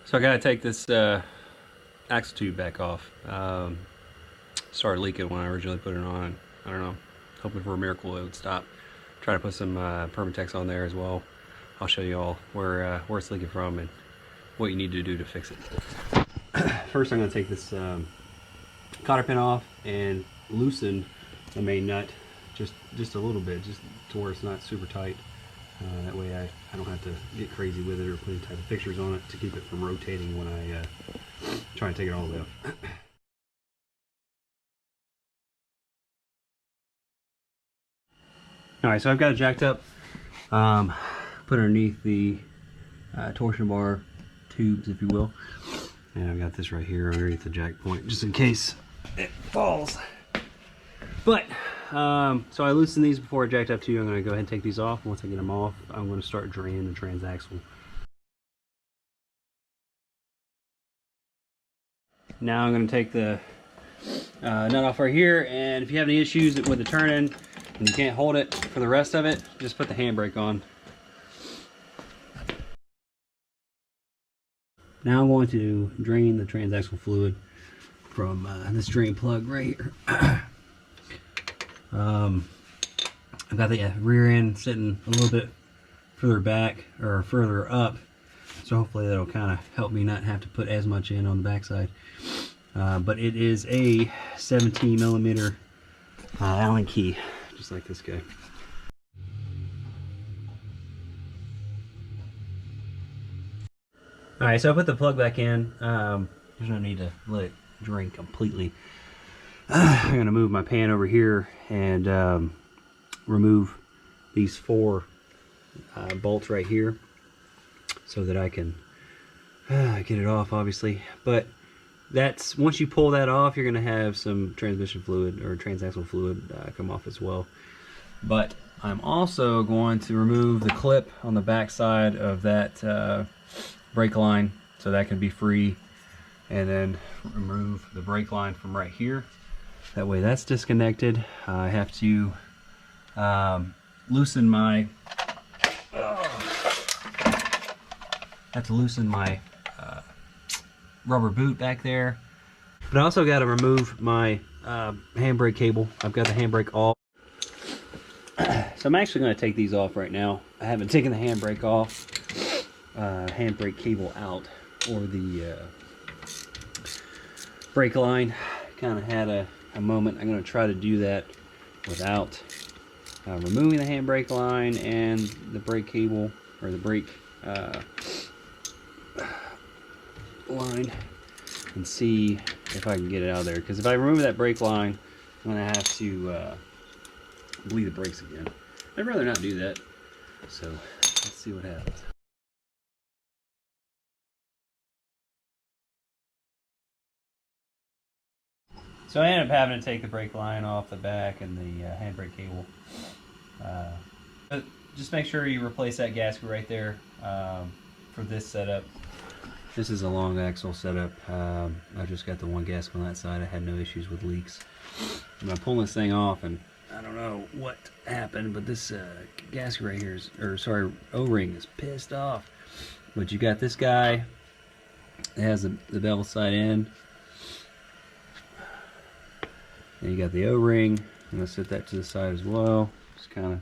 So I gotta take this axle tube back off. Started leaking when I originally put it on. I don't know, hoping for a miracle it would stop. Try to put some Permatex on there as well. I'll show you all where it's leaking from and what you need to do to fix it. First I'm gonna take this cotter pin off and loosen the main nut just a little bit, just to where it's not super tight. That way I don't have to get crazy with it or put any type of fixtures on it to keep it from rotating when I try to take it all the way up. Alright, so I've got it jacked up, put underneath the torsion bar tubes, if you will. And I've got this right here underneath the jack point, just in case it falls. But, so I loosened these before I jacked up to you. I'm going to go ahead and take these off. Once I get them off, I'm going to start draining the transaxle. Now I'm going to take the nut off right here, and if you have any issues with the turning and you can't hold it for the rest of it, just put the handbrake on. Now I'm going to drain the transaxle fluid from this drain plug right here. I've got the rear end sitting a little bit further back or further up, so hopefully that'll kind of help me not have to put as much in on the backside. But it is a 17 millimeter Allen key, just like this guy. Alright, so I put the plug back in. There's no need to let it drain completely. I'm going to move my pan over here and remove these 4 bolts right here so that I can get it off, obviously. But that's, once you pull that off, you're going to have some transmission fluid or transaxle fluid come off as well. But I'm also going to remove the clip on the back side of that brake line so that can be free, and then remove the brake line from right here. That way that's disconnected. I have to loosen my rubber boot back there. But I also got to remove my handbrake cable. I've got the handbrake off. So I'm actually going to take these off right now. I haven't taken the handbrake off, handbrake cable out, or the brake line. Kind of had a moment. I'm going to try to do that without removing the handbrake line and the brake cable, or the brake line, and see if I can get it out of there. Because if I remove that brake line, I'm going to have to bleed the brakes again. I'd rather not do that. So let's see what happens. So I ended up having to take the brake line off the back and the handbrake cable. But just make sure you replace that gasket right there for this setup. This is a long axle setup. I just got the one gasket on that side. I had no issues with leaks. I'm pulling this thing off, and I don't know what happened, but this gasket right here is, or sorry, O-ring is pissed off. But you got this guy. It has the bevel side end. And you got the O-ring. I'm going to set that to the side as well. Just kind of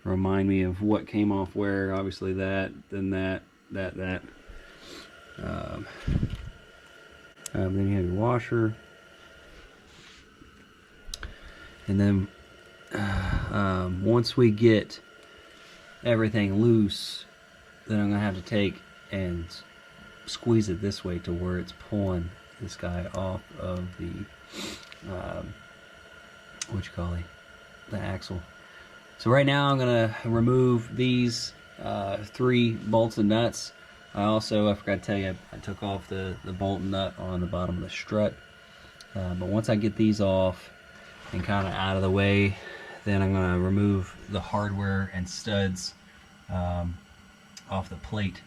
remind me of what came off where. Obviously that, then that. Then you have your washer. And then once we get everything loose, then I'm going to have to take and squeeze it this way to where it's pulling this guy off of the the axle. So right now I'm gonna remove these 3 bolts and nuts. I forgot to tell you, I took off the bolt and nut on the bottom of the strut. But once I get these off and kind of out of the way, then I'm gonna remove the hardware and studs off the plate,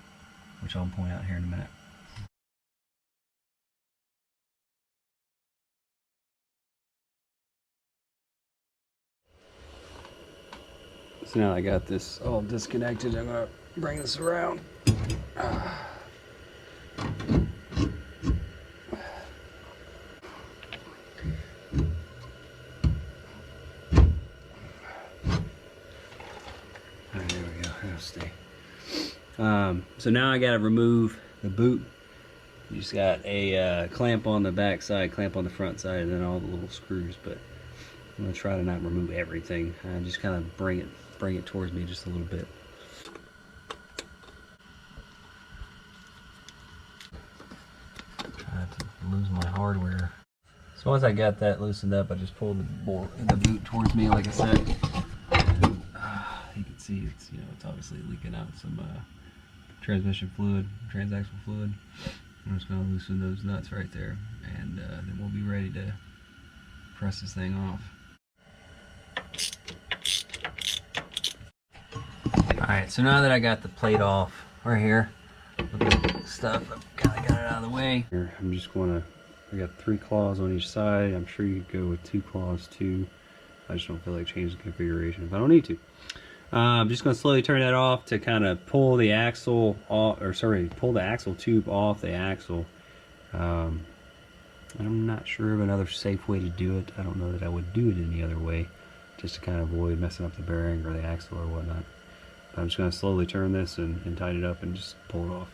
which I'll point out here in a minute. So now I got this all disconnected, I'm going to bring this around. So now I got to remove the boot. You just got a clamp on the back side, clamp on the front side, and then all the little screws. But I'm gonna try to not remove everything. Just kind of bring it towards me just a little bit. Try to lose my hardware. So once I got that loosened up, I just pulled the boot towards me, like I said. You can see it's it's obviously leaking out some transmission fluid, transaxle fluid. I'm just going to loosen those nuts right there, and then we'll be ready to press this thing off. Alright, so now that I got the plate off right here, look at the stuff, I've kind of got it out of the way. Here, I'm just going to, I got 3 claws on each side. I'm sure you could go with 2 claws too. I just don't feel like changing the configuration if I don't need to. I'm just going to slowly turn that off to kind of pull the axle off, or sorry, pull the axle tube off the axle. I'm not sure of another safe way to do it. I don't know that I would do it any other way, just to kind of avoid messing up the bearing or the axle or whatnot. But I'm just going to slowly turn this and tighten it up and just pull it off.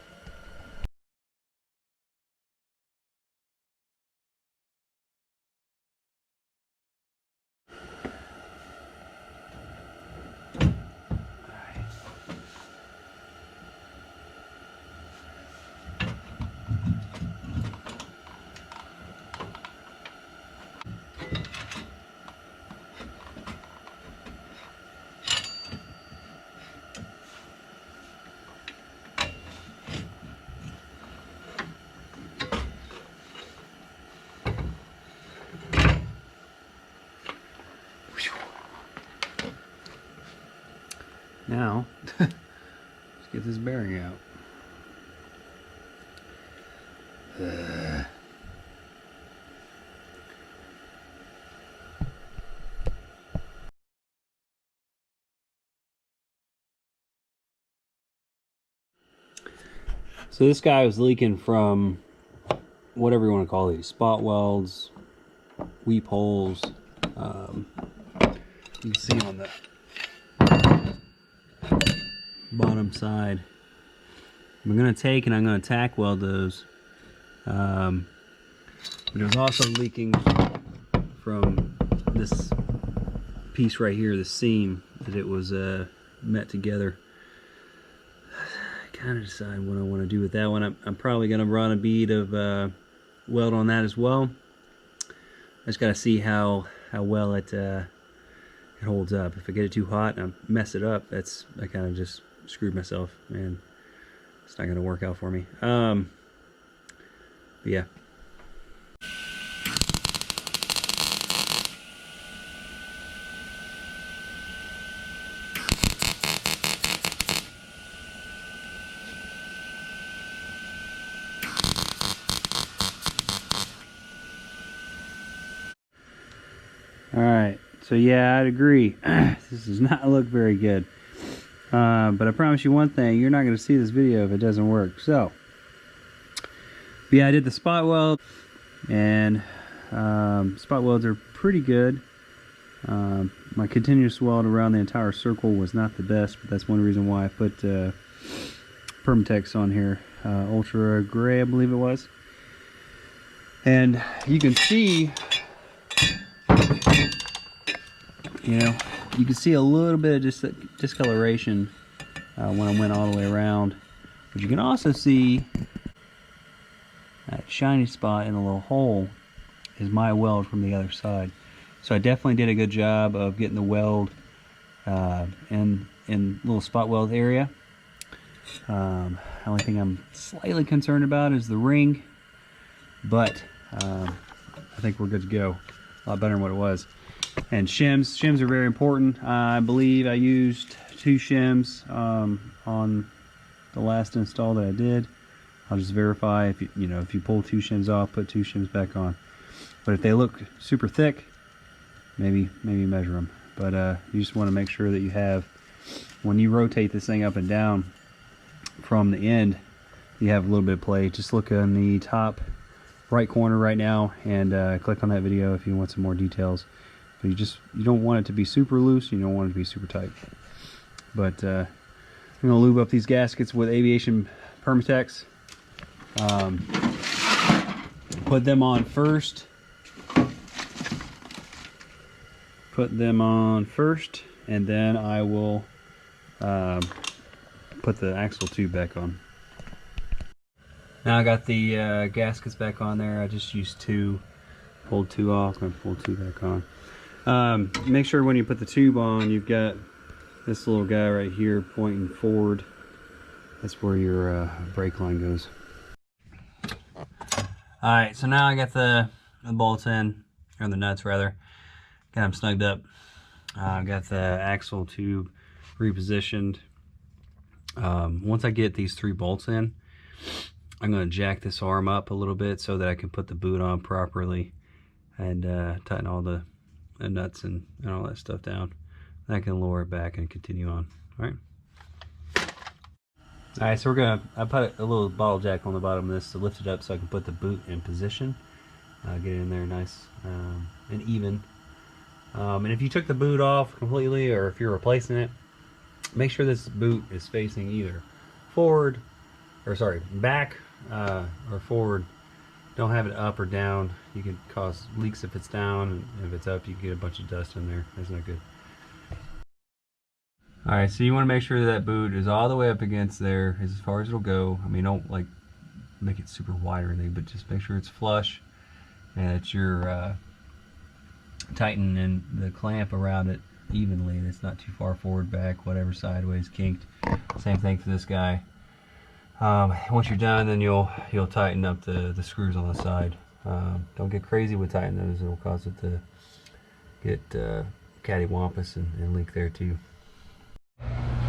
Now, let's get this bearing out. So this guy was leaking from whatever you want to call these, spot welds, weep holes. You can see on the bottom side. I'm going to take and I'm going to tack weld those. But it was also leaking from this piece right here, the seam that it was met together. I kind of decide what I want to do with that one. I'm probably going to run a bead of weld on that as well. I just got to see how well it holds up. If I get it too hot and I mess it up, I kind of just screwed myself, and it's not going to work out for me. But yeah. Alright, so yeah, I'd agree. This does not look very good. But I promise you one thing, you're not going to see this video if it doesn't work. So, yeah, I did the spot weld, and spot welds are pretty good. My continuous weld around the entire circle was not the best, but that's one reason why I put Permatex on here. Ultra Gray, I believe it was. And you can see, you can see a little bit of discoloration when I went all the way around. But you can also see that shiny spot in the little hole is my weld from the other side. So I definitely did a good job of getting the weld in little spot weld area. The only thing I'm slightly concerned about is the ring, but I think we're good to go. A lot better than what it was. And shims are very important. I believe I used 2 shims on the last install that I did. I'll just verify if you pull 2 shims off, put 2 shims back on. But if they look super thick, maybe measure them. But you just want to make sure that you have, when you rotate this thing up and down from the end, you have a little bit of play. Just look in the top right corner right now and click on that video if you want some more details. But you don't want it to be super loose, you don't want it to be super tight. But I'm gonna lube up these gaskets with aviation Permatex. Put them on first. And then I will put the axle tube back on. Now I got the gaskets back on there. I just used two, pulled two off, and pulled two back on. Make sure when you put the tube on, you've got this little guy right here pointing forward. That's where your brake line goes. Alright, so now I got the bolts in, or the nuts rather. Got them snugged up. Got the axle tube repositioned. Once I get these 3 bolts in, I'm going to jack this arm up a little bit so that I can put the boot on properly and tighten all the nuts and all that stuff down. Then I can lower it back and continue on. Alright, so I put a little bottle jack on the bottom of this to lift it up so I can put the boot in position. Get it in there nice and even. And if you took the boot off completely, or if you're replacing it, make sure this boot is facing either forward, or sorry, back or forward. Don't have it up or down. You can cause leaks if it's down, and if it's up, you can get a bunch of dust in there. That's not good. Alright, so you want to make sure that boot is all the way up against there, as far as it'll go. I mean, don't like make it super wide or anything, but just make sure it's flush and that you're tightening the clamp around it evenly, and it's not too far forward, back, whatever, sideways, kinked. Same thing for this guy. Once you're done, then you'll tighten up the screws on the side. Don't get crazy with tightening those; it'll cause it to get cattywampus and leak there too.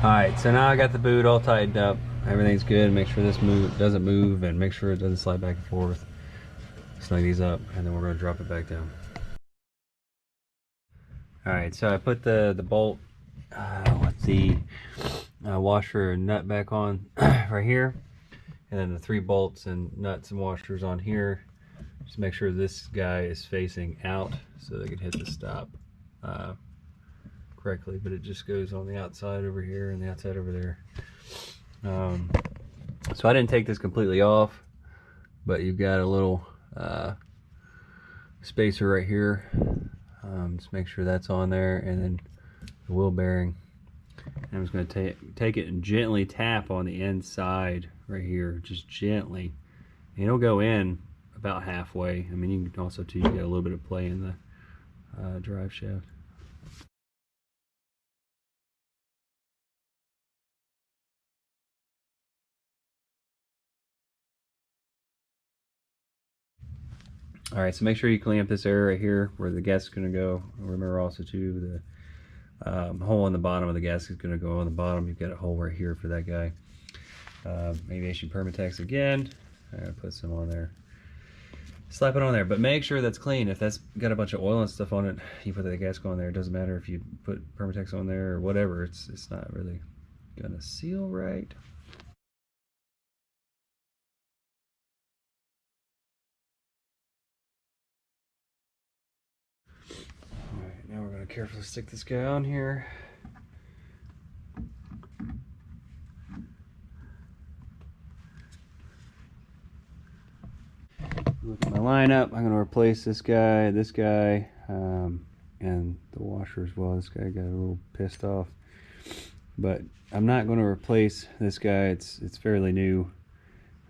Alright, so now I got the boot all tightened up. Everything's good. Make sure this doesn't move, and make sure it doesn't slide back and forth. Snug these up, and then we're going to drop it back down. Alright, so I put the bolt with the washer and nut back on right here, and then the 3 bolts and nuts and washers on here. Just make sure this guy is facing out so they can hit the stop correctly, but it just goes on the outside over here and the outside over there. So I didn't take this completely off, but you've got a little spacer right here. Just make sure that's on there, and then the wheel bearing. And I'm just going to take it and gently tap on the inside right here, just gently. And it'll go in about halfway. I mean, you can also too, you get a little bit of play in the drive shaft. Alright, so make sure you clean up this area right here where the gas is going to go. Remember also too, the hole in the bottom of the gas is going to go on the bottom. You've got a hole right here for that guy. Aviation Permatex again. I'm going to put some on there. Slap it on there, but make sure that's clean. If that's got a bunch of oil and stuff on it, you put the gas on there. It doesn't matter if you put Permatex on there or whatever. It's not really going to seal right. Alright, now we're going to carefully stick this guy on here. Look at my lineup. I'm going to replace this guy, and the washer as well. This guy got a little pissed off. But I'm not going to replace this guy. It's fairly new.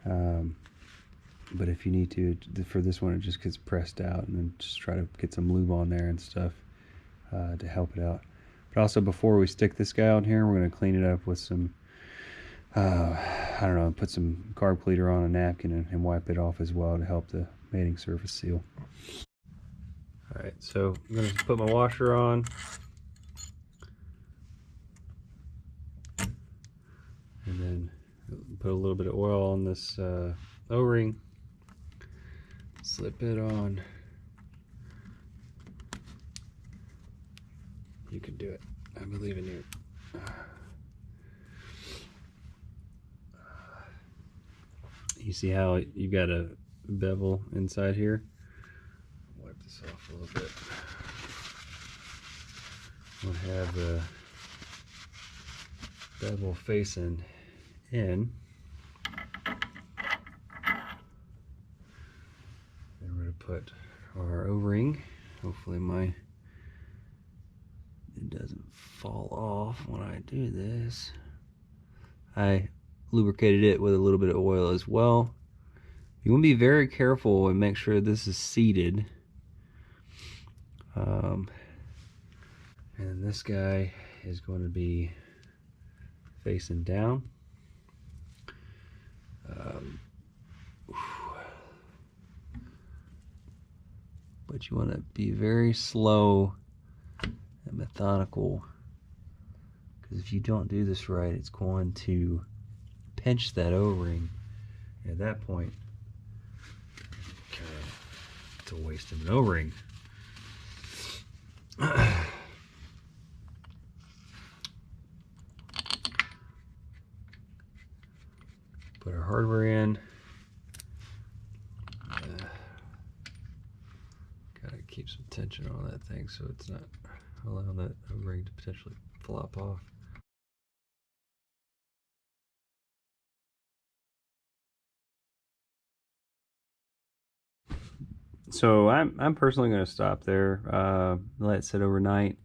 But if you need to, for this one, it just gets pressed out, and then just try to get some lube on there and stuff to help it out. But also, before we stick this guy on here, we're going to clean it up with some, I don't know, put some carb cleaner on a napkin and wipe it off as well to help the mating surface seal. Alright, so I'm going to put my washer on. And then put a little bit of oil on this O-ring. Slip it on. You can do it. I believe in you. You see how you got a bevel inside here? Wipe this off a little bit. We'll have bevel facing in. And we're going to put our O-ring. Hopefully it doesn't fall off when I do this. I lubricated it with a little bit of oil as well. You want to be very careful and make sure this is seated. And this guy is going to be facing down. But you want to be very slow and methodical, because if you don't do this right, it's going to pinch that O-ring. At that point, it's a waste of an O-ring. Put our hardware in. Gotta keep some tension on that thing so it's not allowing that O-ring to potentially flop off. So I'm personally going to stop there, let it sit overnight,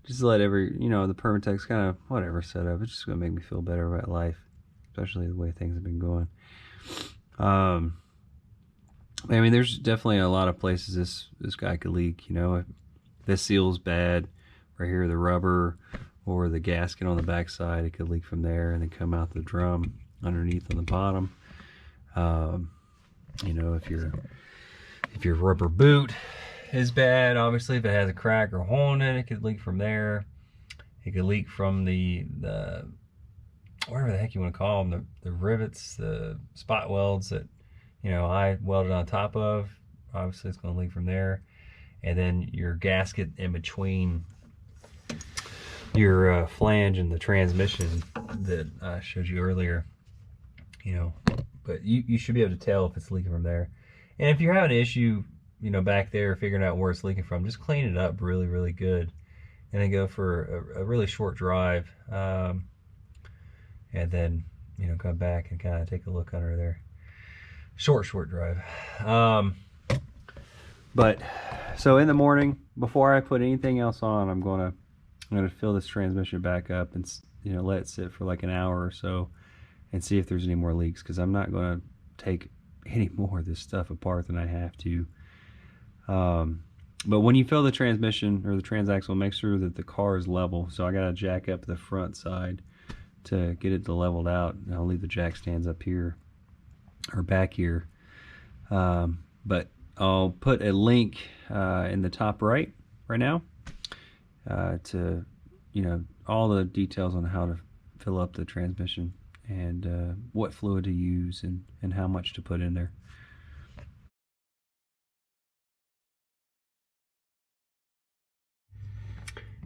just to let the Permatex kind of whatever set up. It's just going to make me feel better about life, especially the way things have been going. I mean, there's definitely a lot of places this guy could leak. If this seal's bad right here, the rubber or the gasket on the back side, it could leak from there and then come out the drum underneath on the bottom. If your rubber boot is bad, obviously, if it has a crack or hole in it, it could leak from there. It could leak from the whatever the heck you want to call them, the rivets, the spot welds that I welded on top of. Obviously, it's going to leak from there. And then your gasket in between your flange and the transmission that I showed you earlier. But you should be able to tell if it's leaking from there. And if you're having an issue, back there figuring out where it's leaking from, just clean it up really, really good. And then go for a really short drive. And then, come back and kind of take a look under there. Short drive. But so in the morning, before I put anything else on, I'm gonna fill this transmission back up and let it sit for like an hour or so and see if there's any more leaks, because I'm not gonna take any more of this stuff apart than I have to. But when you fill the transmission or the transaxle, make sure that the car is level. So I gotta jack up the front side to get it to leveled out. And I'll leave the jack stands up here or back here. But I'll put a link in the top right now to all the details on how to fill up the transmission and what fluid to use and how much to put in there.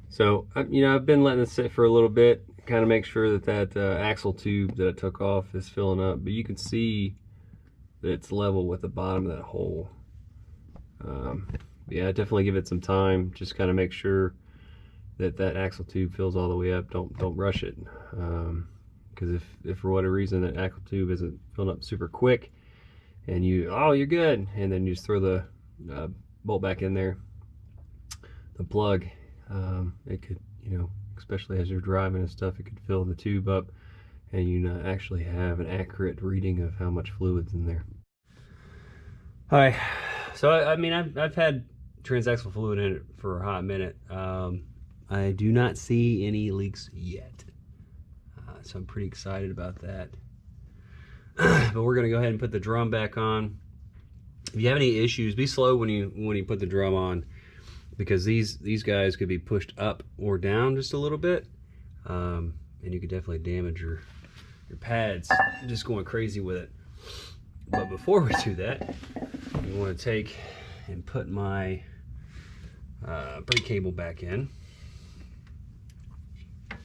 So I've been letting it sit for a little bit, kind of make sure that axle tube that I took off is filling up, but you can see that it's level with the bottom of that hole. Yeah, definitely give it some time. Just kind of make sure that axle tube fills all the way up. Don't rush it, because if for whatever reason that axle tube isn't filling up super quick, and you're good, and then you just throw the bolt back in there, the plug, it could, especially as you're driving and stuff, it could fill the tube up, and you not actually have an accurate reading of how much fluid's in there. All right, so I mean I've had transaxle fluid in it for a hot minute. I do not see any leaks yet, so I'm pretty excited about that. But we're gonna go ahead and put the drum back on. If you have any issues, be slow when you put the drum on, because these guys could be pushed up or down just a little bit, and you could definitely damage your pads just going crazy with it. But before we do that, we want to take and put my brake cable back in. I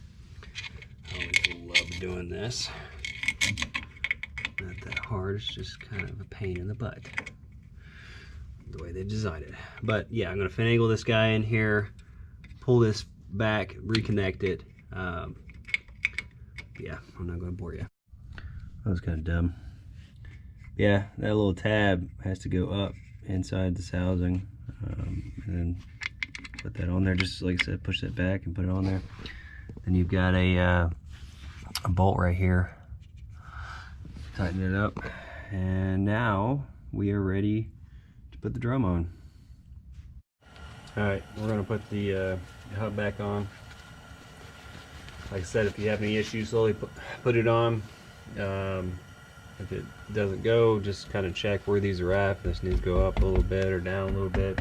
always love doing this. Not that hard, it's just kind of a pain in the butt, the way they designed it. But yeah, I'm going to finagle this guy in here, pull this back, reconnect it, Yeah, I'm not going to bore you. That was kind of dumb. Yeah, that little tab has to go up inside this housing, and then put that on there. Just like I said, push that back and put it on there. Then you've got a bolt right here. Tighten it up, and now we are ready to put the drum on. All right, we're going to put the hub back on. Like I said, if you have any issues, slowly put it on. If it doesn't go, just kind of check where these are at. This needs to go up a little bit or down a little bit.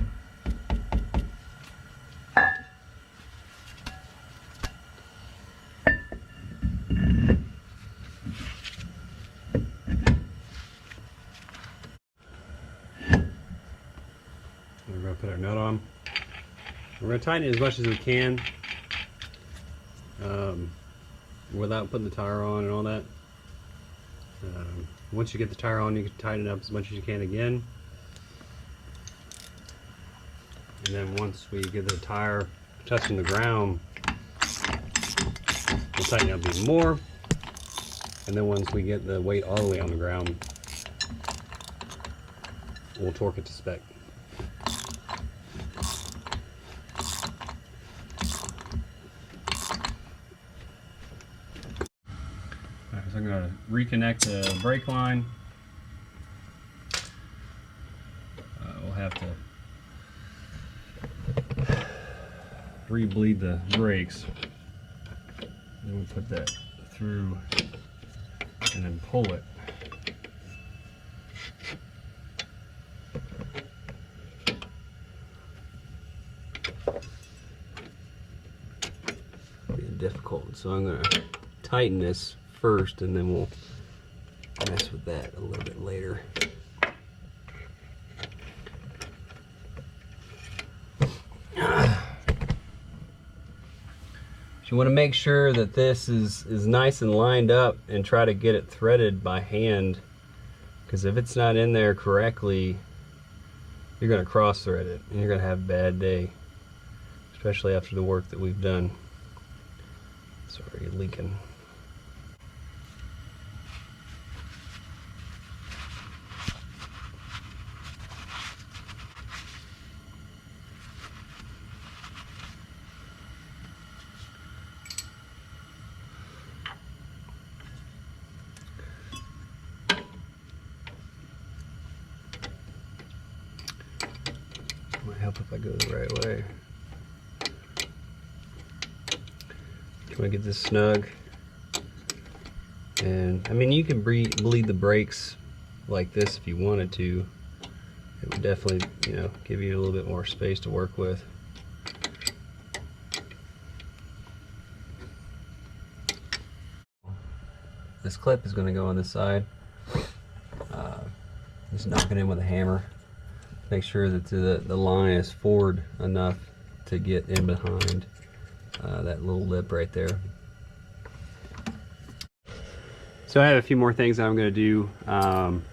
We're going to put our nut on. We're going to tighten it as much as we can without putting the tire on and all that. Once you get the tire on, you can tighten it up as much as you can again. And then once we get the tire touching the ground, we'll tighten it up even more. And then once we get the weight all the way on the ground, we'll torque it to spec. So I'm going to reconnect the brake line. We'll have to re-bleed the brakes. Then we'll put that through and then pull it. Being difficult, so I'm going to tighten this first, and then we'll mess with that a little bit later. You want to make sure that this is nice and lined up, and try to get it threaded by hand, because if it's not in there correctly, you're going to cross thread it and you're going to have a bad day, especially after the work that we've done. Sorry, leaking. Might help if I go the right way. Just want to get this snug. And I mean, you can bleed the brakes like this if you wanted to. It would definitely, you know, give you a little bit more space to work with. This clip is going to go on this side. Just knock it in with a hammer. Make sure that the line is forward enough to get in behind that little lip right there. So I have a few more things I'm going to do. I'm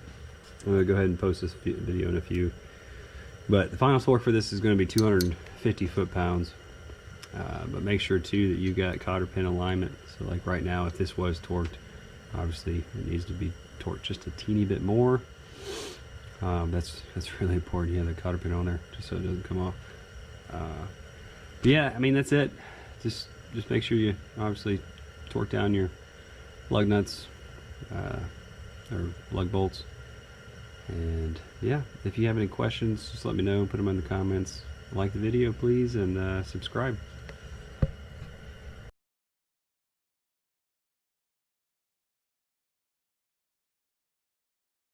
going to go ahead and post this video in a few. But the final torque for this is going to be 250 foot-pounds. But make sure too that you've got cotter pin alignment. So like right now, if this was torqued, obviously it needs to be torqued just a teeny bit more. That's really important. You have the cotter pin on there just so it doesn't come off. But yeah, I mean, that's it. Just make sure you obviously torque down your lug nuts or lug bolts. And yeah, if you have any questions, just let me know. Put them in the comments. Like the video, please, and subscribe.